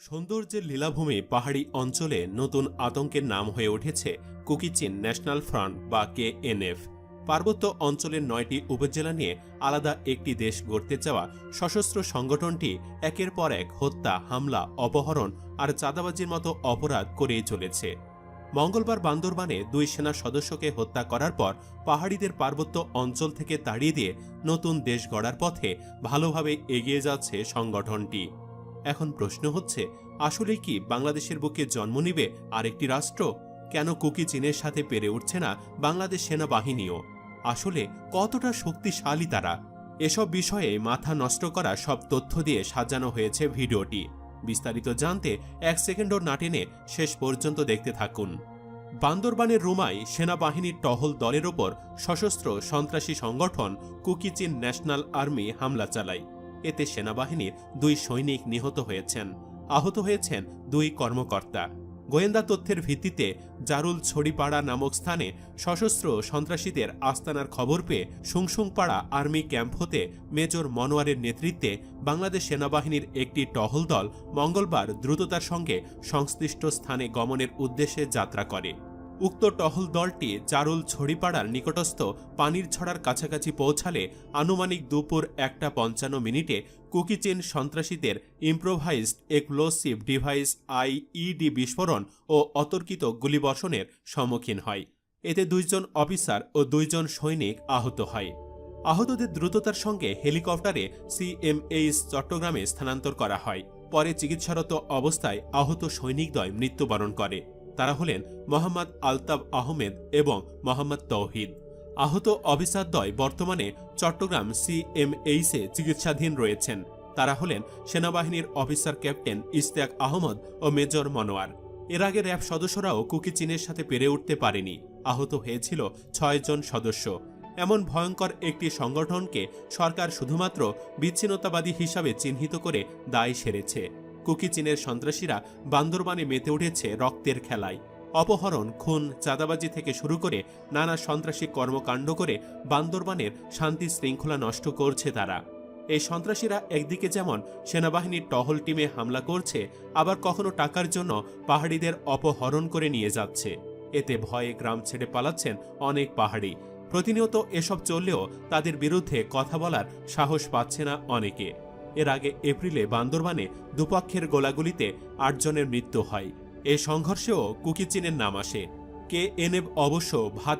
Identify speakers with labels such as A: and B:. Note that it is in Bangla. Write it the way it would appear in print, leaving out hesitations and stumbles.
A: সৌন্দর্যের লীলাভূমি পাহাড়ি অঞ্চলে নতুন আতঙ্কের নাম হয়ে উঠেছে কুকি চিন ন্যাশনাল ফ্রন্ট বা কেএনএফ। পার্বত্য অঞ্চলের ৯টি উপজেলা নিয়ে আলাদা একটি দেশ গড়তে চাওয়া সশস্ত্র সংগঠনটি একের পর এক হত্যা, হামলা, অপহরণ আর চাঁদাবাজির মতো অপরাধ করেই চলেছে। মঙ্গলবার বান্দরবানে ২ সেনা সদস্যকে হত্যা করার পর পাহাড়িদের পার্বত্য অঞ্চল থেকে তাড়িয়ে দিয়ে নতুন দেশ গড়ার পথে ভালোভাবে এগিয়ে যাচ্ছে সংগঠনটি। এখন প্রশ্ন হচ্ছে, আসলে কি বাংলাদেশের বুকে জন্ম নিবে আরেকটি রাষ্ট্র? কেন কুকি চীনের সাথে পেরে উঠছে না বাংলাদেশ সেনাবাহিনীও? আসলে কতটা শক্তিশালী তারা? এসব বিষয়ে মাথা নষ্ট করা সব তথ্য দিয়ে সাজানো হয়েছে ভিডিওটি। বিস্তারিত জানতে ১ সেকেন্ডও না টেনে শেষ পর্যন্ত দেখতে থাকুন। বান্দরবানের রুমায় সেনাবাহিনীর টহল দলের ওপর সশস্ত্র সন্ত্রাসী সংগঠন কুকি চিন ন্যাশনাল আর্মি হামলা চালায়। এতে সেনাবাহিনীর ২ সৈনিক নিহত হয়েছেন, আহত হয়েছেন ২ কর্মকর্তা। গোয়েন্দা তথ্যের ভিত্তিতে জারুল ছড়িপাড়া নামক স্থানে সশস্ত্র সন্ত্রাসীদের আস্তানার খবর পেয়ে সুংসুংপাড়া আর্মি ক্যাম্প হতে মেজর মনোয়ারের নেতৃত্বে বাংলাদেশ সেনাবাহিনীর একটি টহল দল মঙ্গলবার দ্রুততার সঙ্গে সংশ্লিষ্ট স্থানে গমনের উদ্দেশ্যে যাত্রা করে। উক্ত টহল দলটি জারুল ছড়িপাড়ার নিকটস্থ পানির ছড়ার কাছাকাছি পৌঁছালে আনুমানিক দুপুর ১টা ৫৫ কুকি চিন সন্ত্রাসীদের ইম্প্রোভাইজড এক্সপ্লোসিভ ডিভাইস আইইডি বিস্ফোরণ ও অতর্কিত গুলিবর্ষণের সম্মুখীন হয়। এতে ২ জন অফিসার ও ২ জন সৈনিক আহত হয়। আহতদের দ্রুততার সঙ্গে হেলিকপ্টারে সিএমএইচ চট্টগ্রামে স্থানান্তর করা হয়। পরে চিকিৎসারত অবস্থায় আহত সৈনিকদ্বয় মৃত্যুবরণ করে। তারা হলেন মোহাম্মদ আলতাফ আহমেদ এবং মোহাম্মদ তৌহিদ। আহত অফিসারদ্বয় বর্তমানে চট্টগ্রাম সিএমএইচে চিকিৎসাধীন রয়েছেন। তারা হলেন সেনাবাহিনীর অফিসার ক্যাপ্টেন ইশতিয়াক আহমদ ও মেজর মনোয়ার। এর আগে র্যাব সদস্যরাও কুকি চীনের সাথে পেরে উঠতে পারেনি। আহত হয়েছিল ৬ জন সদস্য। এমন ভয়ঙ্কর একটি সংগঠনকে সরকার শুধুমাত্র বিচ্ছিন্নতাবাদী হিসাবে চিহ্নিত করে দায় সেরেছে। কুকি চীনের সন্ত্রাসীরা বান্দরবানে মেতে উঠেছে রক্তের খেলায়। অপহরণ, খুন, চাঁদাবাজি থেকে শুরু করে নানা সন্ত্রাসী কর্মকাণ্ড করে বান্দরবানের শান্তি শৃঙ্খলা নষ্ট করছে তারা। এই সন্ত্রাসীরা একদিকে যেমন সেনাবাহিনীর টহল টিমে হামলা করছে, আবার কখনো টাকার জন্য পাহাড়িদের অপহরণ করে নিয়ে যাচ্ছে। এতে ভয়ে গ্রাম ছেড়ে পালাচ্ছেন অনেক পাহাড়ি। প্রতিনিয়ত এসব চললেও তাদের বিরুদ্ধে কথা বলার সাহস পাচ্ছে না অনেকে। এর আগে এপ্রিলে বান্দরবানে দুপক্ষের গোলাগুলিতে ৮ জনের মৃত্যু হয়। এই সংঘর্ষেও কুকি চীনের নাম আসে। কেএনএফ অবশ্য ভাত